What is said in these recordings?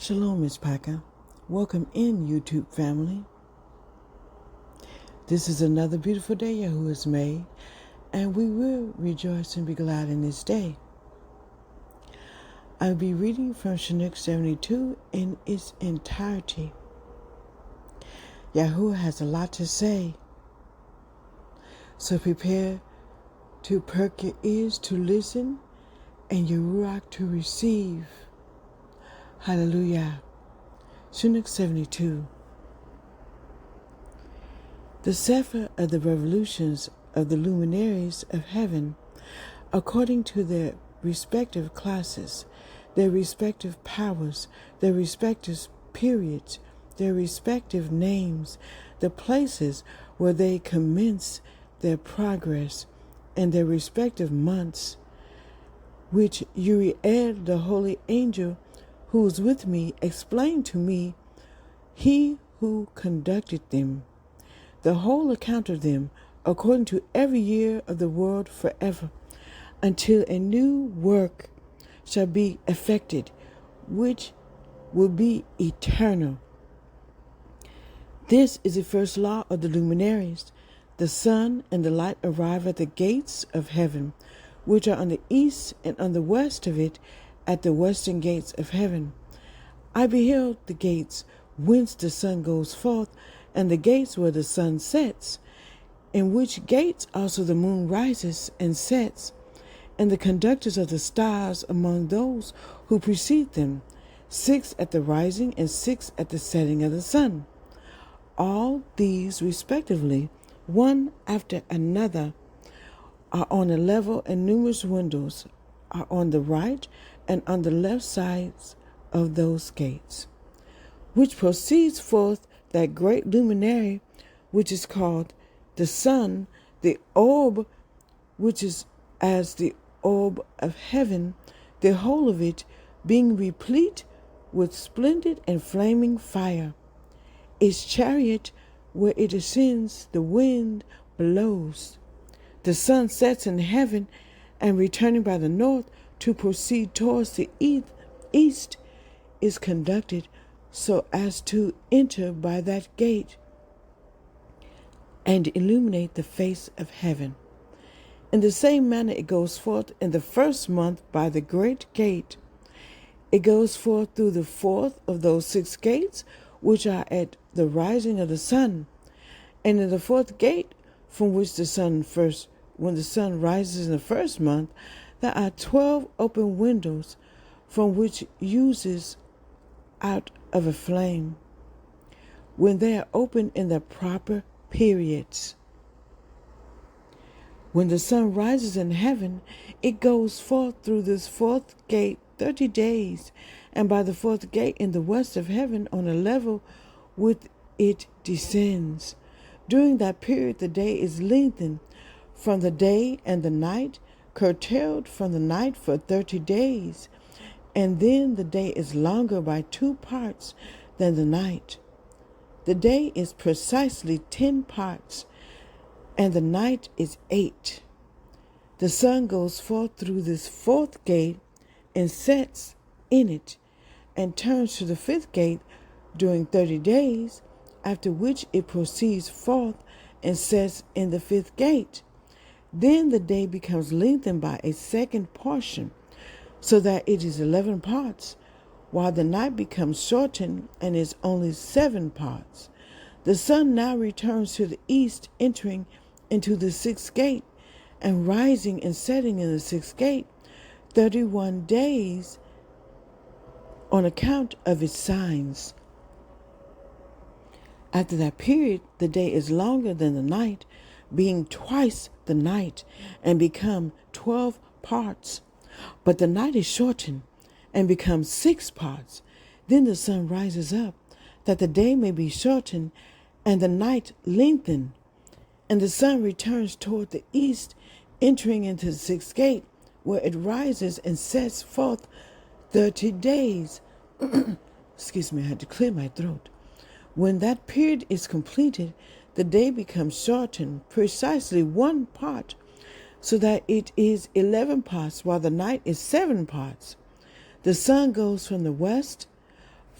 Shalom, MISHPACHA. Welcome in, YouTube family. This is another beautiful day YAHUAH has made, and we will rejoice and be glad in this day. I'll be reading from Chanoch 72 in its entirety. YAHUAH has a lot to say, so prepare to perk your ears to listen and your ruach to receive. Hallelujah. Chanoch 72. The Sefer of the revolutions of the luminaries of heaven, according to their respective classes, their respective powers, their respective periods, their respective names, the places where they commence their progress, and their respective months, which Uriel, the holy angel, who was with me, explained to me, he who conducted them, the whole account of them, according to every year of the world forever, until a new work shall be effected, which will be eternal. This is the first law of the luminaries. The sun and the light arrive at the gates of heaven, which are on the east and on the west of it, at the western gates of heaven. I beheld the gates whence the sun goes forth, and the gates where the sun sets, in which gates also the moon rises and sets, and the conductors of the stars among those who precede them, 6 at the rising and 6 at the setting of the sun. All these respectively, one after another, are on a level, and numerous windows are on the right and on the left sides of those gates, which proceeds forth that great luminary, which is called the sun, the orb, which is as the orb of heaven, the whole of it being replete with splendid and flaming fire. Its chariot, where it ascends, the wind blows. The sun sets in heaven, and returning by the north to proceed towards the east, is conducted so as to enter by that gate and illuminate the face of heaven. In the same manner it goes forth in the first month by the great gate. It goes forth through the fourth of those 6 gates which are at the rising of the sun, and in the fourth gate from which when the sun rises in the first month, there are 12 open windows from which uses out of a flame, when they are open in the proper periods. When the sun rises in heaven, it goes forth through this fourth gate 30 days, and by the fourth gate in the west of heaven on a level with it descends. During that period the day is lengthened from the day, and the night curtailed from the night for 30 days, and then the day is longer by 2 parts than the night. The day is precisely 10 parts, and the night is 8. The sun goes forth through this fourth gate and sets in it, and turns to the 5th gate during 30 days, after which it proceeds forth and sets in the 5th gate. Then the day becomes lengthened by a second portion, so that it is 11 parts, while the night becomes shortened and is only 7 parts. The sun now returns to the east, entering into the 6th gate, and rising and setting in the 6th gate, 31 days on account of its signs. After that period, the day is longer than the night, being twice the night, and become 12 parts. But the night is shortened and becomes 6 parts. Then the sun rises up, that the day may be shortened and the night lengthened. And the sun returns toward the east, entering into the 6th gate, where it rises and sets forth 30 days. Excuse me, I had to clear my throat. When that period is completed, the day becomes shortened, precisely 1 part, so that it is 11 parts, while the night is 7 parts. The sun goes from the west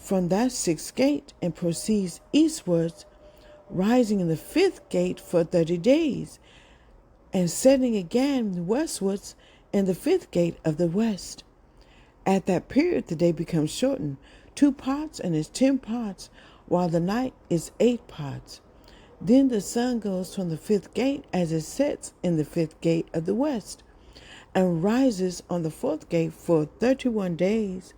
from that sixth gate and proceeds eastwards, rising in the fifth gate for 30 days, and setting again westwards in the fifth gate of the west. At that period the day becomes shortened 2 parts and is 10 parts, while the night is 8 parts. Then the sun goes from the fifth gate as it sets in the fifth gate of the west, and rises on the fourth gate for 31 days,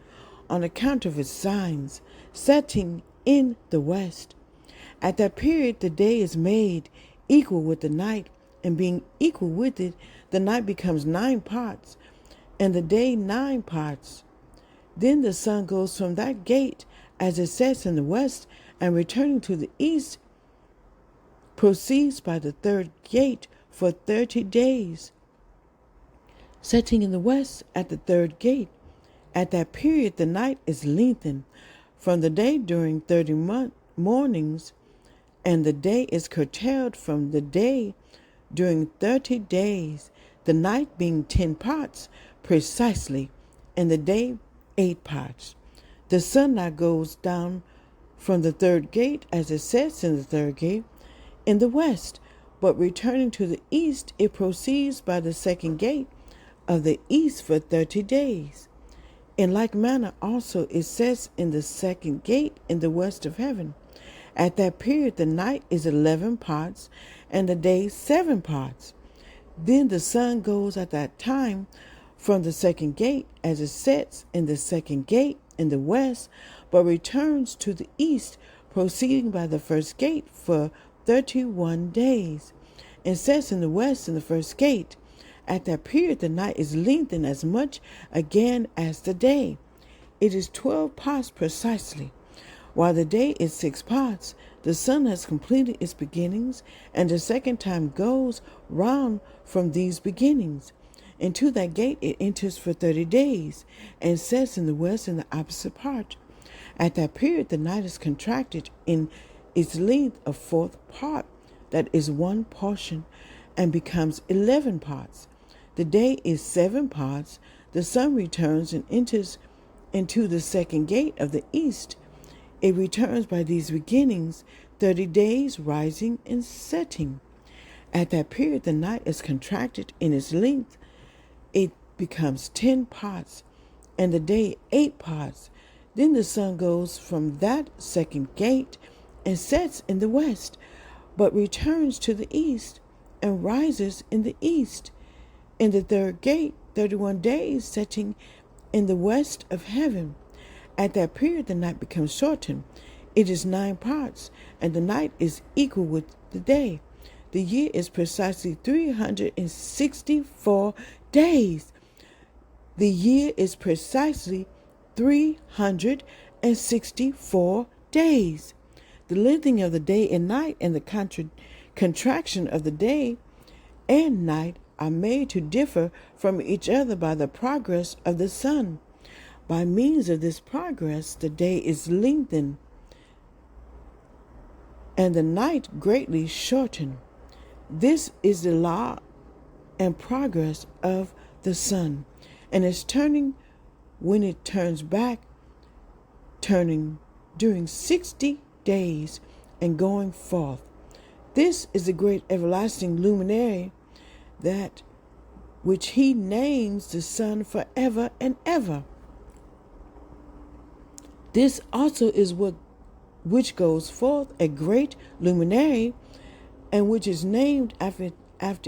on account of its signs, setting in the west. At that period the day is made equal with the night, and being equal with it, the night becomes 9 parts, and the day 9 parts. Then the sun goes from that gate as it sets in the west, and returning to the east, proceeds by the third gate for 30 days, setting in the west at the third gate. At that period the night is lengthened from the day during 30 mornings, and the day is curtailed from the day during 30 days, the night being 10 parts precisely, and the day 8 parts. The sun now goes down from the third gate as it sets in the third gate in the west, but returning to the east, it proceeds by the second gate of the east for 30 days. In like manner also it sets in the second gate in the west of heaven. At that period the night is 11 parts, and the day 7 parts. Then the sun goes at that time from the second gate as it sets in the second gate in the west, but returns to the east, proceeding by the first gate for 31 days, and sets in the west in the first gate. At that period the night is lengthened as much again as the day. It is 12 parts precisely. While the day is 6 parts, the sun has completed its beginnings, and the second time goes round from these beginnings. Into that gate it enters for 30 days, and sets in the west in the opposite part. At that period the night is contracted in its length a 4th part, that is 1 portion, and becomes 11 parts. The day is 7 parts. The sun returns and enters into the second gate of the east. It returns by these beginnings 30 days, rising and setting. At that period the night is contracted in its length. It becomes 10 parts, and the day 8 parts. Then the sun goes from that second gate and sets in the west, but returns to the east, and rises in the east. In the third gate 31 days, setting in the west of heaven. At that period the night becomes shortened. It is 9 parts, and the night is equal with the day. The year is precisely 364 days. The year is precisely 364 days. The lengthening of the day and night and the contraction of the day and night are made to differ from each other by the progress of the sun. By means of this progress, the day is lengthened and the night greatly shortened. This is the law and progress of the sun, and its turning when it turns back, turning during 60 days and going forth. This is the great everlasting luminary, that which he names the sun forever and ever. This also is which goes forth a great luminary, and which is named after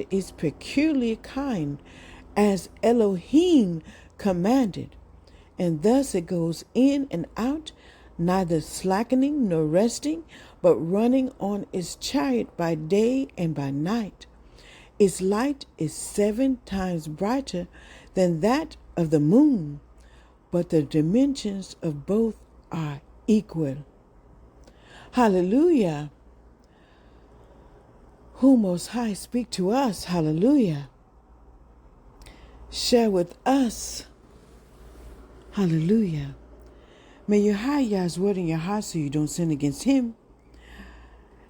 its peculiar kind, as Elohim commanded. And thus it goes in and out, neither slackening nor resting, but running on its chariot by day and by night. Its light is 7 times brighter than that of the moon, but the dimensions of both are equal. Hallelujah. Who Most High speak to us. Hallelujah. Share with us. Hallelujah. May you hide Yah's word in your heart so you don't sin against him.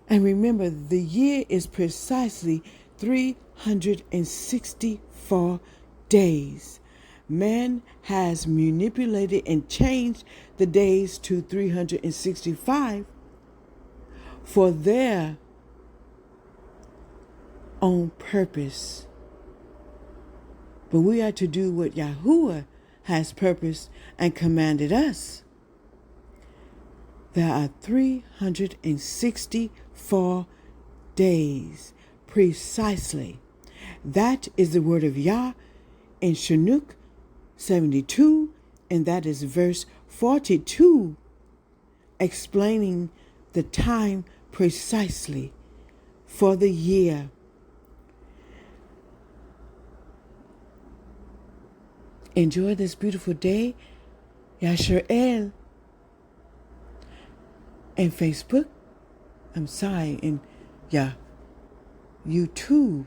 And remember, the year is precisely 364 days. Man has manipulated and changed the days to 365 for their own purpose. But we are to do what YAHUAH has purposed and commanded us. There are 364 days precisely. That is the word of Yah in Chanoch 72, and that is verse 42, explaining the time precisely for the year. Enjoy this beautiful day, Yasharel, and Facebook. I'm sorry, and YouTube.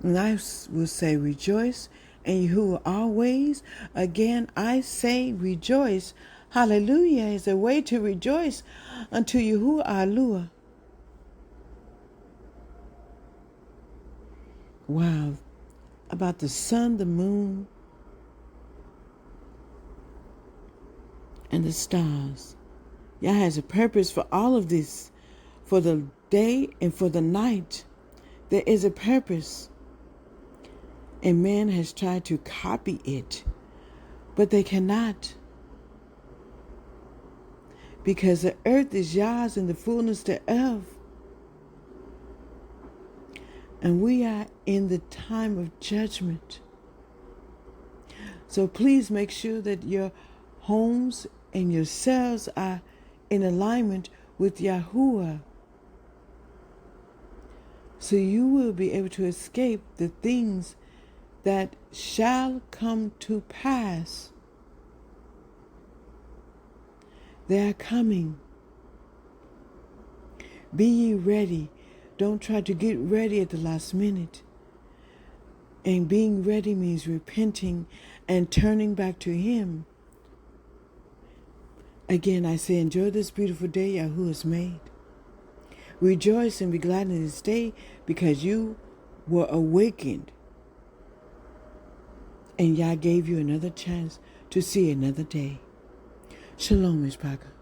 And I will say rejoice, and Yahuwah always. Again, I say rejoice. Hallelujah is a way to rejoice unto Yahuwah Alua. Wow, about the sun, the moon, and the stars. Yah has a purpose for all of this, for the day and for the night. There is a purpose. And man has tried to copy it, but they cannot. Because the earth is Yah's and the fullness thereof. And we are in the time of judgment. So please make sure that your homes and yourselves are in alignment with YAHUAH, so you will be able to escape the things that shall come to pass. They are coming. Be ye ready. Don't try to get ready at the last minute. And being ready means repenting and turning back to Him. Again, I say, enjoy this beautiful day Yahuwah has made. Rejoice and be glad in this day, because you were awakened. And Yah gave you another chance to see another day. Shalom, MISHPACHA.